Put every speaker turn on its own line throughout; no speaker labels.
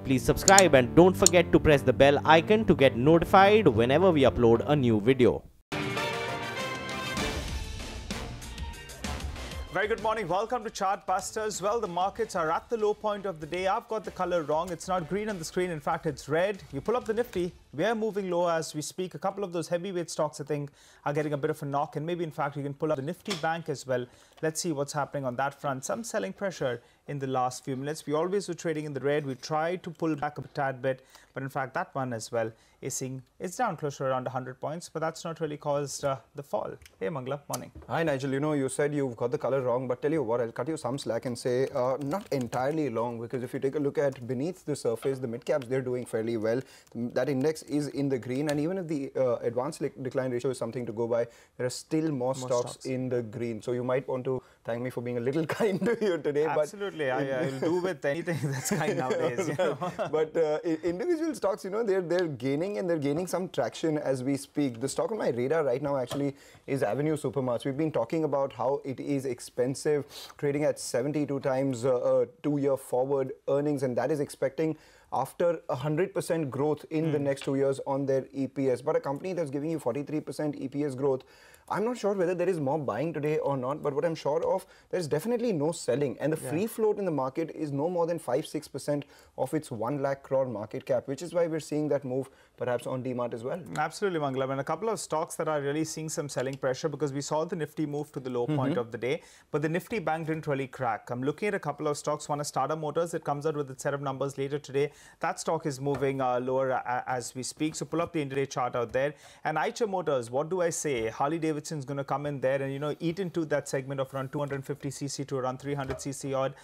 Please subscribe and don't forget to press the bell icon to get notified whenever we upload a new video.
Very good morning. Welcome to Chart Busters. Well, the markets are at the low point of the day. I've got the color wrong. It's not green on the screen. In fact, it's red. You pull up the Nifty. We are moving low as we speak. A couple of those heavyweight stocks, I think, are getting a bit of a knock. And maybe, in fact, you can pull up the Nifty Bank as well. Let's see what's happening on that front. Some selling pressure in the last few minutes. We always were trading in the red. We tried to pull back a tad bit. But in fact, that one as well is seeing it's down close to around 100 points. But that's not really caused the fall. Hey, Mangala, morning.
Hi, Nigel. You know, you said you've got the color wrong. But tell you what, I'll cut you some slack and say not entirely wrong. Because if you take a look at beneath the surface, the midcaps, they're doing fairly well. That index is in the green. And even if the advanced decline ratio is something to go by, there are still more stocks in the green. So you might want to thank me for being a little kind to you today.
Absolutely. I'll do with anything that's kind nowadays. You know?
But individual stocks, you know, they're gaining and they're gaining some traction as we speak. The stock on my radar right now actually is Avenue Supermarts. We've been talking about how it is expensive, trading at 72 times 2-year forward earnings, and that is expecting after 100% growth in the next 2 years on their EPS. But a company that's giving you 43% EPS growth, I'm not sure whether there is more buying today or not, but what I'm sure of, there's definitely no selling. And the free float in the market is no more than 5-6% of its 1 lakh crore market cap, which is why we're seeing that move perhaps on DMart as well.
Absolutely, Mangala. And a couple of stocks that are really seeing some selling pressure because we saw the Nifty move to the low point of the day, but the Nifty Bank didn't really crack. I'm looking at a couple of stocks. One is Tata Motors. It comes out with its set of numbers later today. That stock is moving lower as we speak. So pull up the intraday chart out there. And Eicher Motors, what do I say? Harley Davidson is going to come in there and, you know, eat into that segment of around 250cc to around 300cc odd.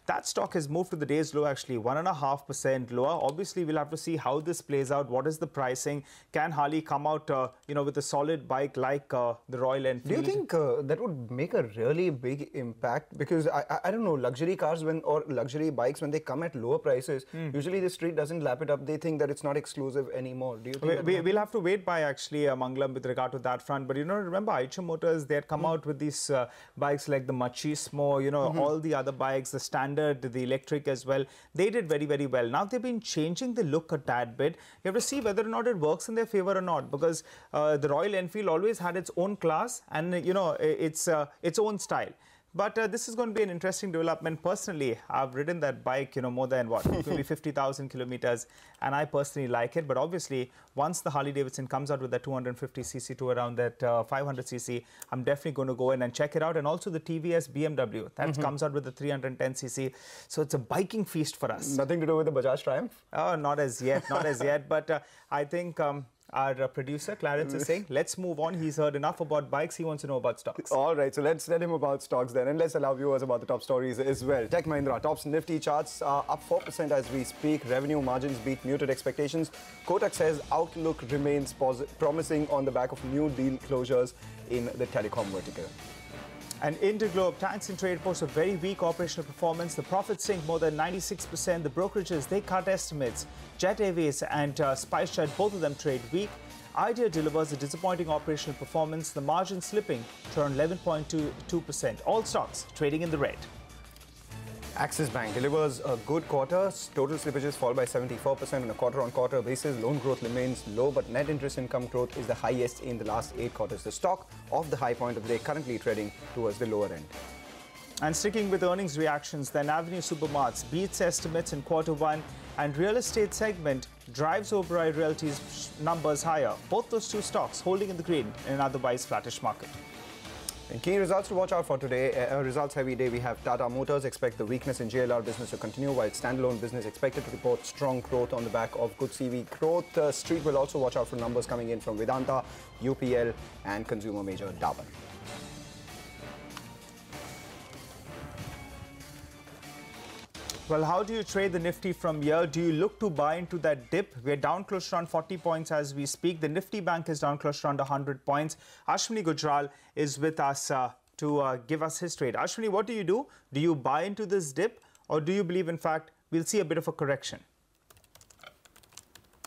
That stock has moved to the day's low, actually 1.5% lower. Obviously, we'll have to see how this plays out. What is the pricing? Can Harley come out, you know, with a solid bike like the Royal Enfield?
Do you think that would make a really big impact? Because I don't know, luxury cars or luxury bikes, when they come at lower prices, usually the street doesn't lap it up. They think that it's not exclusive anymore. Do you think
we'll have to wait by actually Mangalam with regard to that front. But you know, remember Eicher Motors, they had come out with these bikes like the Machismo, you know, all the other bikes, the standard, the electric as well. They did very, very well. Now they've been changing the look a tad bit. You have to see whether or not it works in their favor or not, because the Royal Enfield always had its own class and, you know, its own style. But this is going to be an interesting development. Personally, I've ridden that bike, you know, more than what, maybe 50,000 kilometers, and I personally like it. But obviously, once the Harley Davidson comes out with that 250cc to around that 500cc, I'm definitely going to go in and check it out. And also the TVS BMW that comes out with the 310cc. So it's a biking feast for us.
Nothing to do with the Bajaj Triumph?
Oh, not as yet, not as yet. But I think our producer, Clarence, is saying, let's move on. He's heard enough about bikes. He wants to know about stocks.
All right, so let's tell him about stocks then. And let's allow viewers about the top stories as well. Tech Mahindra, tops Nifty charts are up 4% as we speak. Revenue margins beat muted expectations. Kotak says outlook remains promising on the back of new deal closures in the telecom vertical.
And Interglobe, tanks in trade posts a very weak operational performance. The profits sink more than 96%. The brokerages, they cut estimates. Jet Airways and SpiceJet, both of them trade weak. Idea delivers a disappointing operational performance. The margin slipping to around 11.22%. All stocks trading in the red.
Axis Bank delivers a good quarter. Total slippages fall by 74% on a quarter-on-quarter basis. Loan growth remains low, but net interest income growth is the highest in the last 8 quarters. The stock off the high point of the day, currently trading towards the lower end.
And sticking with earnings reactions, then Avenue Supermarts beats estimates in Q1, and real estate segment drives Oberoi Realty's numbers higher. Both those two stocks holding in the green in an otherwise flattish market.
And key results to watch out for today. Results heavy day. We have Tata Motors expect the weakness in JLR business to continue, while standalone business expected to report strong growth on the back of good CV growth. Street will also watch out for numbers coming in from Vedanta, UPL and consumer major Dabur.
Well, how do you trade the Nifty from here? Do you look to buy into that dip? We're down close to around 40 points as we speak. The Nifty Bank is down close to around 100 points. Ashwini Gujral is with us to give us his trade. Ashwini, what do? Do you buy into this dip, or do you believe, in fact, we'll see a bit of a correction?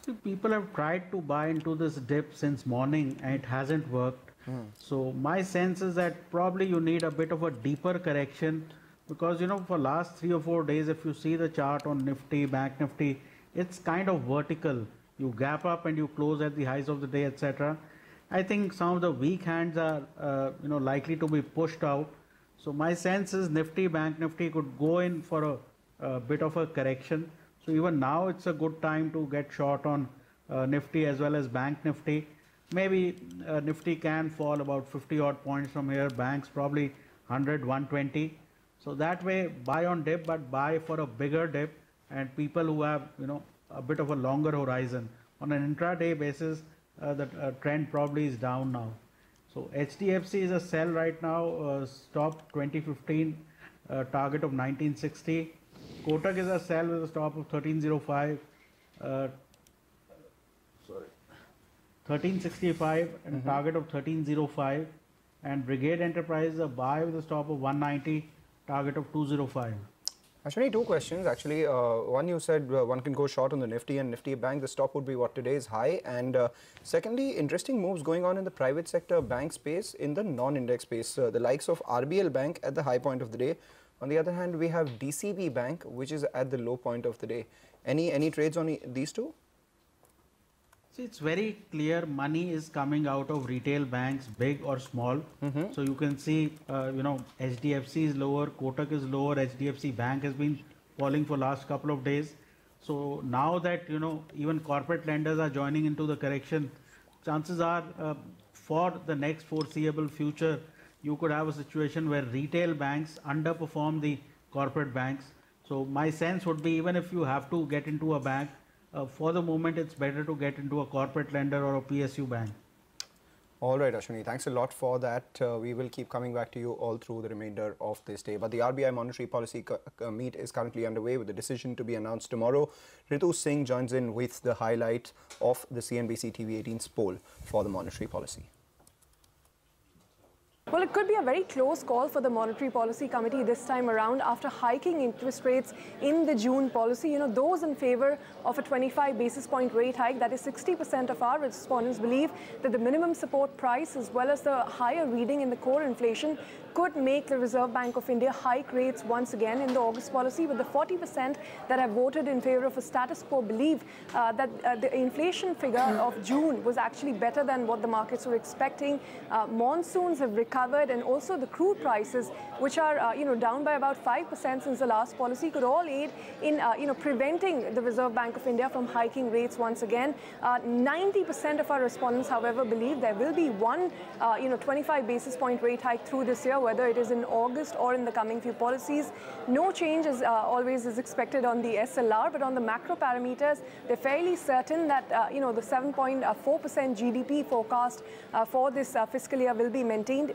See, people have tried to buy into this dip since morning and it hasn't worked. So my sense is that probably you need a bit of a deeper correction because, you know, for last 3 or 4 days, if you see the chart on Nifty, Bank Nifty, it's kind of vertical. You gap up and you close at the highs of the day, etc. I think some of the weak hands are, you know, likely to be pushed out. So my sense is Nifty, Bank Nifty could go in for a bit of a correction. So even now it's a good time to get short on Nifty as well as Bank Nifty. Maybe Nifty can fall about 50 odd points from here. Banks probably 100, 120. So that way, buy on dip, but buy for a bigger dip. And people who have, you know, a bit of a longer horizon. On an intraday basis, the trend probably is down now. So HDFC is a sell right now, stop 2015, target of 1960. Kotak is a sell with a stop of 1305. 1365 and target of 1305. And Brigade Enterprise is a buy with a stop of 190, target of 205.
Actually, two questions. Actually, one, you said one can go short on the Nifty and Nifty Bank. The stop would be what today's high. And secondly, interesting moves going on in the private sector bank space, in the non-index space. The likes of RBL Bank at the high point of the day. On the other hand, we have DCB Bank, which is at the low point of the day. Any trades on these two?
See, it's very clear money is coming out of retail banks, big or small. So you can see, you know, HDFC is lower, Kotak is lower, HDFC Bank has been falling for last couple of days. So now that, you know, even corporate lenders are joining into the correction, chances are for the next foreseeable future, you could have a situation where retail banks underperform the corporate banks. So my sense would be, even if you have to get into a bank, for the moment, it's better to get into a corporate lender or a PSU bank.
All right, Ashwini, thanks a lot for that. We will keep coming back to you all through the remainder of this day. But the RBI monetary policy meet is currently underway with the decision to be announced tomorrow. Ritu Singh joins in with the highlight of the CNBC TV18's poll for the monetary policy.
Well, it could be a very close call for the Monetary Policy Committee this time around after hiking interest rates in the June policy. You know, those in favor of a 25 basis point rate hike, that is 60% of our respondents believe that the minimum support price as well as the higher reading in the core inflation could make the Reserve Bank of India hike rates once again in the August policy, with the 40% that have voted in favor of a status quo believe that the inflation figure of June was actually better than what the markets were expecting. Monsoons have recovered, and also the crude prices, which are you know, down by about 5% since the last policy, could all aid in you know, preventing the Reserve Bank of India from hiking rates once again. 90% of our respondents, however, believe there will be one you know, 25 basis point rate hike through this year, whether it is in August or in the coming few policies. No change as always is expected on the SLR, but on the macro parameters, they're fairly certain that you know, the 7.4% GDP forecast for this fiscal year will be maintained.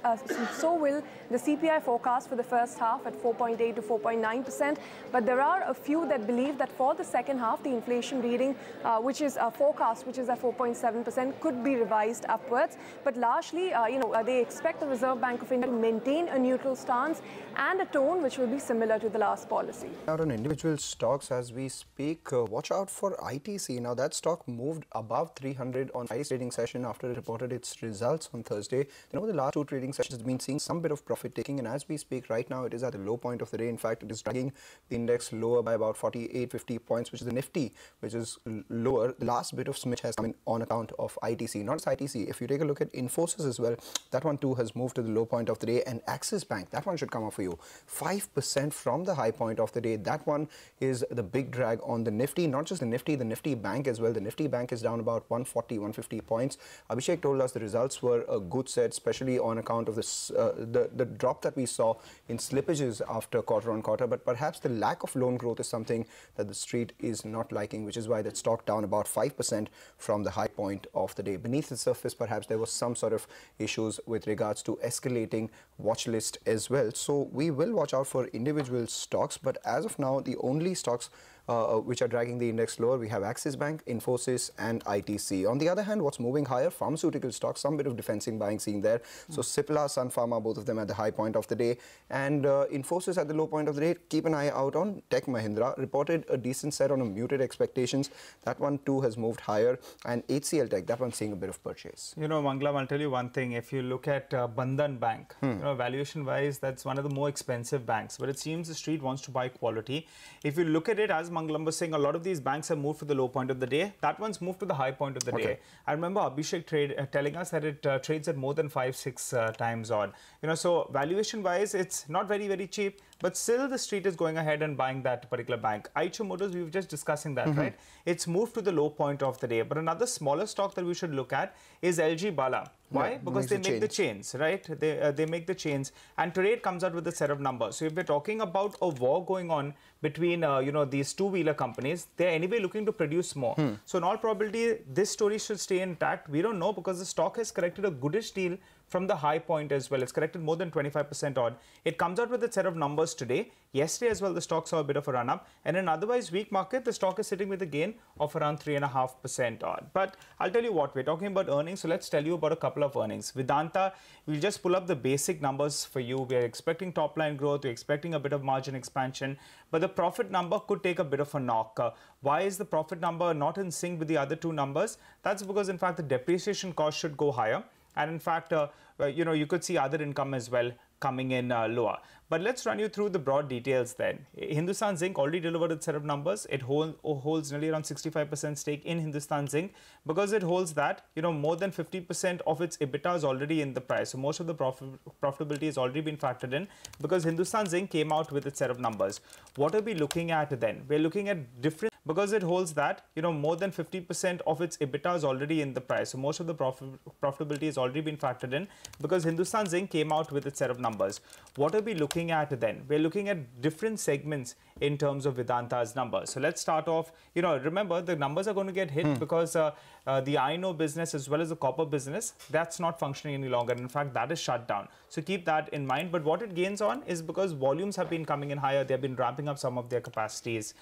So will the CPI forecast for the first half at 4.8 to 4.9%. But there are a few that believe that for the second half, the inflation reading, which is a forecast, which is at 4.7%, could be revised upwards. But largely, you know, they expect the Reserve Bank of India to maintain a neutral stance and a tone which will be similar to the last policy.
Out on individual stocks as we speak, watch out for ITC. Now that stock moved above 300 on Friday's trading session after it reported its results on Thursday. Then over the last two trading sessions, it's been seeing some bit of profit taking, and as we speak right now, it is at the low point of the day. In fact, it is dragging the index lower by about 48-50 points, which is the Nifty, which is lower. The last bit of smidge has come in on account of ITC. Not just ITC. If you take a look at Infosys as well, that one too has moved to the low point of the day, and Axis Bank, that one should come up for you. 5% from the high point of the day. That one is the big drag on the Nifty. Not just the Nifty Bank as well. The Nifty Bank is down about 140, 150 points. Abhishek told us the results were a good set, especially on account of this, the drop that we saw in slippages after quarter on quarter. But perhaps the lack of loan growth is something that the street is not liking, which is why that stock down about 5% from the high point of the day. Beneath the surface, perhaps there was some sort of issues with regards to escalating watch list as well. So we will watch out for individual stocks, but as of now, the only stocks which are dragging the index lower. We have Axis Bank, Infosys, and ITC. On the other hand, what's moving higher? Pharmaceutical stocks, some bit of defensive buying seen there. So Cipla, Sun Pharma, both of them at the high point of the day, and Infosys at the low point of the day. Keep an eye out on Tech Mahindra. Reported a decent set on a muted expectations. That one too has moved higher, and HCL Tech, that one's seeing a bit of purchase.
You know, Manglam, I'll tell you one thing. If you look at Bandhan Bank, you know, valuation-wise, that's one of the more expensive banks. But it seems the street wants to buy quality. If you look at it, as Manglam was saying, a lot of these banks have moved to the low point of the day. That one's moved to the high point of the day. I remember Abhishek telling us that it trades at more than 5-6 times on. You know, so valuation-wise, it's not very, very cheap. But still, the street is going ahead and buying that particular bank. Eicher Motors, we were just discussing that, right? It's moved to the low point of the day. But another smaller stock that we should look at is LG Bala. Why?
Yeah,
because they make the chains, right? They make the chains, and today it comes out with a set of numbers. So if we're talking about a war going on between you know, these two-wheeler companies, they're anyway looking to produce more. So in all probability, this story should stay intact. We don't know, because the stock has corrected a goodish deal from the high point as well. It's corrected more than 25% odd. It comes out with a set of numbers today. Yesterday as well, the stock saw a bit of a run up, and in an otherwise weak market, the stock is sitting with a gain of around 3.5% odd. But I'll tell you what, we're talking about earnings, so let's tell you about a couple of earnings. Vedanta, we'll just pull up the basic numbers for you. We're expecting top line growth, we're expecting a bit of margin expansion, but the profit number could take a bit of a knock. Why is the profit number not in sync with the other two numbers? That's because, in fact, the depreciation cost should go higher. And in fact, you know, you could see other income as well coming in lower. But let's run you through the broad details then. Hindustan Zinc already delivered its set of numbers. It holds nearly around 65% stake in Hindustan Zinc. Because it holds that, you know, more than 50% of its EBITDA is already in the price. So most of the profitability has already been factored in, because Hindustan Zinc came out with its set of numbers. What are we looking at then? We're looking at different, because it holds that, you know, more than 50% of its EBITDA is already in the price. So most of the profitability has already been factored in, because Hindustan Zinc came out with its set of numbers. What are we looking at then? We're looking at different segments in terms of Vedanta's numbers. So let's start off, you know, remember the numbers are going to get hit because the iron ore business as well as the copper business, that's not functioning any longer. In fact, that is shut down. So keep that in mind. But what it gains on is because volumes have been coming in higher, they've been ramping up some of their capacities.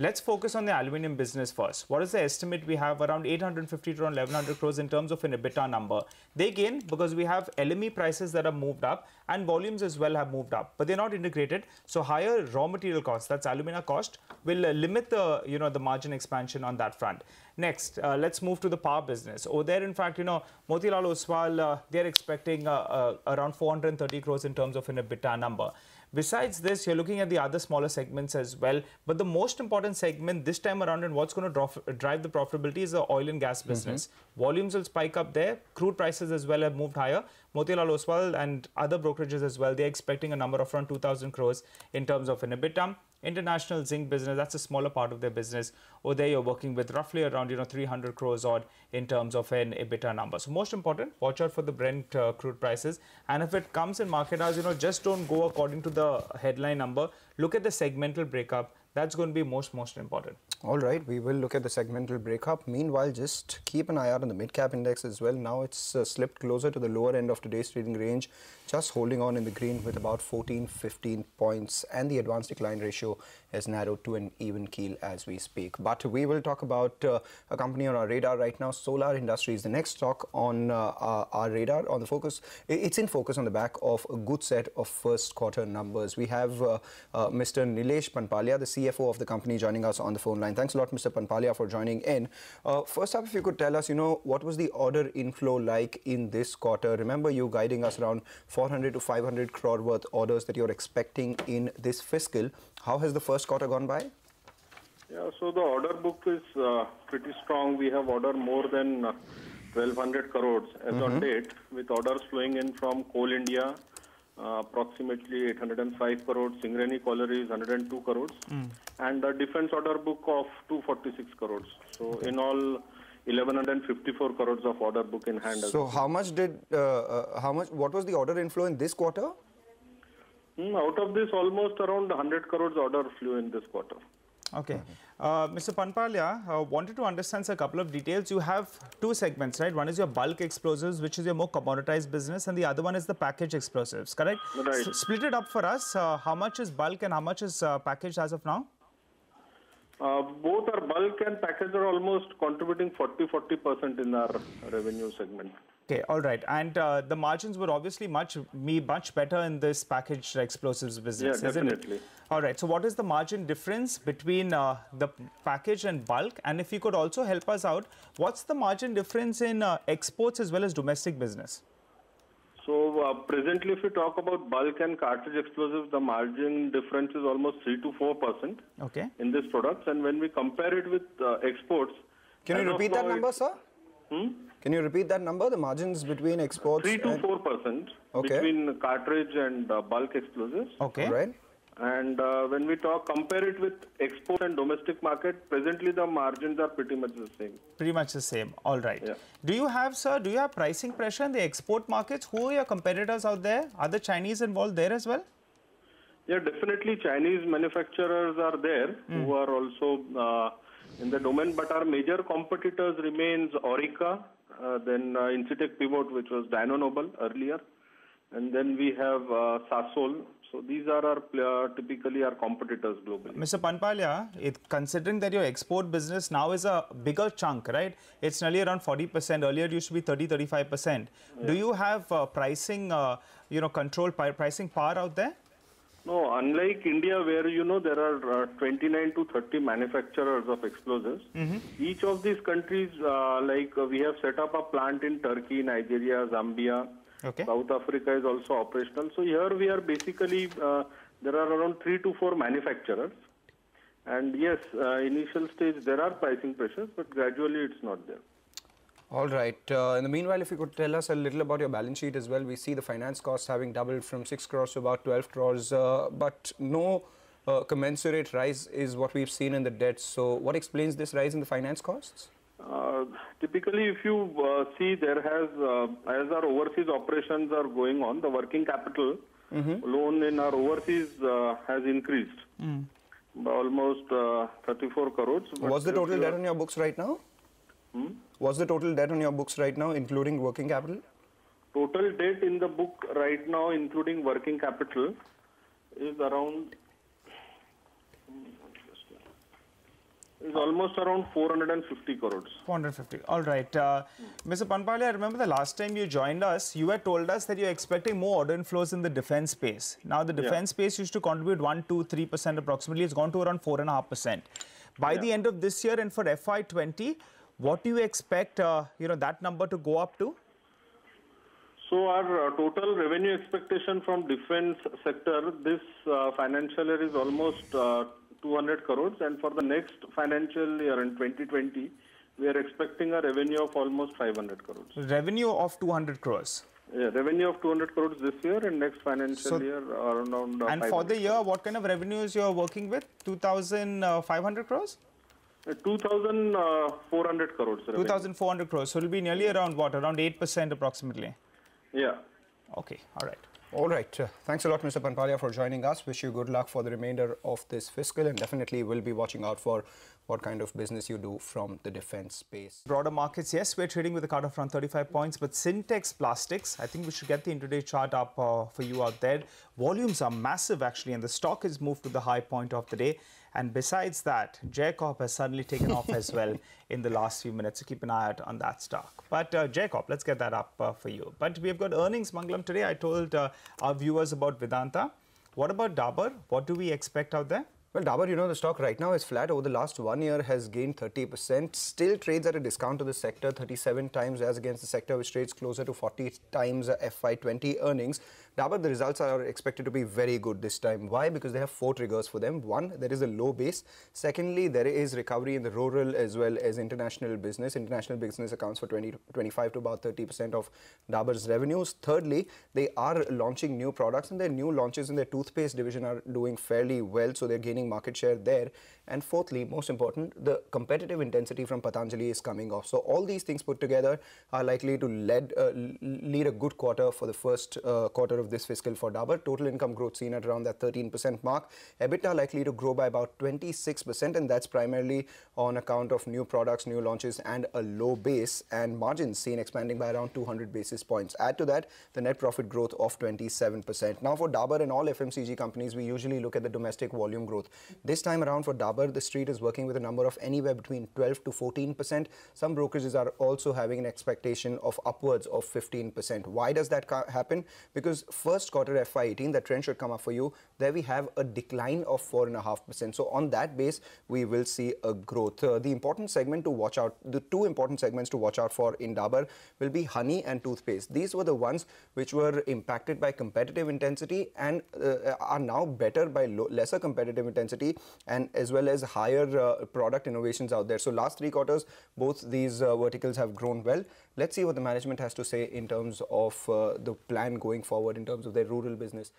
Let's focus on the aluminium business first. What is the estimate? We have around 850 to around 1100 crores in terms of an EBITDA number. They gain because we have LME prices that have moved up and volumes as well have moved up, but they're not integrated. So higher raw material costs, that's alumina cost, will limit the, you know, the margin expansion on that front. Next, let's move to the power business. Oh, there, in fact, you know, Motilal Oswal, they're expecting around 430 crores in terms of an EBITDA number. Besides this, you're looking at the other smaller segments as well. But the most important segment this time around and what's going to drive the profitability is the oil and gas business. Volumes will spike up there. Crude prices as well have moved higher. Motilal Oswal and other brokerages as well, they're expecting a number of around 2,000 crores in terms of an EBITDA. International zinc business, that's a smaller part of their business. Over there, you're working with roughly around, you know, 300 crores odd in terms of an EBITDA number. So most important, watch out for the Brent crude prices. And if it comes in market hours, you know, just don't go according to the headline number. Look at the segmental breakup. That's going to be most important.
All right, we will look at the segmental breakup. Meanwhile, just keep an eye out on the midcap index as well. Now it's slipped closer to the lower end of today's trading range, just holding on in the green with about 14-15 points, and the advanced decline ratio has narrowed to an even keel as we speak. But we will talk about a company on our radar right now. Solar Industries, the next stock on our radar, on the focus. It's in focus on the back of a good set of first quarter numbers. We have Mr. Nilesh Panpalia, the CFO of the company, joining us on the phone line. Thanks a lot, Mr. Panpalia, for joining in. First up, if you could tell us, you know, what was the order inflow like in this quarter? Remember you guiding us around 400 to 500 crore worth orders that you're expecting in this fiscal. How has the first quarter gone by?
Yeah, so the order book is pretty strong. We have ordered more than 1,200 crores as on date, with orders flowing in from Coal India, approximately 805 crores, Singareni Collieries 102 crores, and the defense order book of 246 crores. So in all, 1,154 crores of order book in hand.
So how much did, what was the order inflow in this quarter?
Out of this, almost around 100 crores order flew in this quarter.
Okay. Mr. Panpalia, wanted to understand a couple of details. You have two segments, right? One is your bulk explosives, which is your more commoditized business, and the other one is the package explosives, correct?
Right.
Split it up for us. How much is bulk and how much is packaged as of now?
Both our bulk and package are almost contributing 40% in our revenue segment.
Okay, all right. And the margins were obviously much better in this packaged explosives business,
Yeah,
isn't
definitely.
it? All right. So what is the margin difference between the package and bulk? And if you could also help us out, what's the margin difference in exports as well as domestic business?
So presently, if you talk about bulk and cartridge explosives, the margin difference is almost 3 to 4%
Okay.
in these products. And when we compare it with exports,
Can you repeat that number, sir? Can you repeat that number? The margins between exports
3 to
and
4% between cartridge and bulk explosives.
Okay.
All right.
And when we compare it with exports and domestic market, presently the margins are pretty much the same.
Pretty much the same. All right.
Yeah.
Do you have pricing pressure in the export markets? Who are your competitors out there? Are the Chinese involved there as well?
Yeah, definitely Chinese manufacturers are there who are also in the domain, but our major competitors remains Orica, then Incitec Pivot, which was Dyno Nobel earlier, and then we have Sasol. So these are our typically our competitors globally.
Mr. Panpalia, considering that your export business now is a bigger chunk, right? It's nearly around 40%. Earlier it used to be 30-35%. Yeah. Do you have pricing, control, pricing power out there?
No, unlike India, where there are 29 to 30 manufacturers of explosives. Each of these countries, we have set up a plant in Turkey, Nigeria, Zambia.
Okay.
South Africa is also operational. So here we are basically, there are around 3 to 4 manufacturers. And yes, initial stage there are pricing pressures, but gradually it's not there.
All right. In the meanwhile, if you could tell us a little about your balance sheet as well. We see the finance costs having doubled from 6 crores to about 12 crores, but no commensurate rise is what we've seen in the debt. So what explains this rise in the finance costs?
Typically, if you see, there has, as our overseas operations are going on, the working capital loan in our overseas has increased by almost 34 crores.
What's the total debt on your books right now? What's the total debt on your books right now, including working capital?
Total debt in the book right now, including working capital, is around almost around 450 crores.
450. All right. Mr. Panpalia, I remember the last time you joined us, you had told us that you're expecting more order inflows in the defense space. Now, the defense space used to contribute 1, 2, 3% approximately. It's gone to around 4.5%. By the end of this year and for FY20, what do you expect, that number to go up to?
So our total revenue expectation from defense sector this financial year is almost 200 crores, and for the next financial year in 2020, we are expecting a revenue of almost 500 crores.
Revenue of 200 crores.
Yeah, revenue of 200 crores this year, and next financial year around.
And for the year, what kind of revenues you are working with? 2,500 crores?
2,400 crores.
2,400 crores. So it will be nearly around what? Around 8% approximately.
Yeah.
Okay. All right.
All right. Thanks a lot, Mr. Panpalia, for joining us. Wish you good luck for the remainder of this fiscal, and definitely will be watching out for what kind of business you do from the defense space.
Broader markets, yes, we're trading with a cut of around 35 points, but Syntex Plastics, I think we should get the intraday chart up for you out there. Volumes are massive actually, and the stock has moved to the high point of the day. And besides that, Jacob has suddenly taken off as well in the last few minutes. So keep an eye out on that stock. But Jacob, let's get that up for you. But we have got earnings, Mangalam, today. I told our viewers about Vedanta. What about Dabur? What do we expect out there?
Well, Dabur, the stock right now is flat. Over the last 1 year has gained 30%. Still trades at a discount to the sector, 37 times as against the sector, which trades closer to 40 times FY20 earnings. Dabur, the results are expected to be very good this time. Why? Because they have 4 triggers for them. One, there is a low base. Secondly, there is recovery in the rural as well as international business. International business accounts for 25 to about 30% of Dabur's revenues. Thirdly, they are launching new products, and their new launches in their toothpaste division are doing fairly well. So they're gaining market share there. And fourthly, most important, the competitive intensity from Patanjali is coming off. So all these things put together are likely to lead a good quarter for the first quarter of this fiscal for Dabur. Total income growth seen at around that 13% mark. EBITDA likely to grow by about 26%, and that's primarily on account of new products, new launches, and a low base. And margins seen expanding by around 200 basis points. Add to that the net profit growth of 27%. Now for Dabur and all FMCG companies, we usually look at the domestic volume growth. This time around for Dabur, Dabur, the street is working with a number of anywhere between 12 to 14%. Some brokerages are also having an expectation of upwards of 15%. Why does that happen? Because first quarter FY18, the trend should come up for you. There we have a decline of 4.5%. So on that base, we will see a growth. The important segment to watch out, the two important segments to watch out for in Dabur will be honey and toothpaste. These were the ones which were impacted by competitive intensity and are now better by lesser competitive intensity and as well as higher product innovations out there. So last 3 quarters, both these verticals have grown well. Let's see what the management has to say in terms of the plan going forward in terms of their rural business.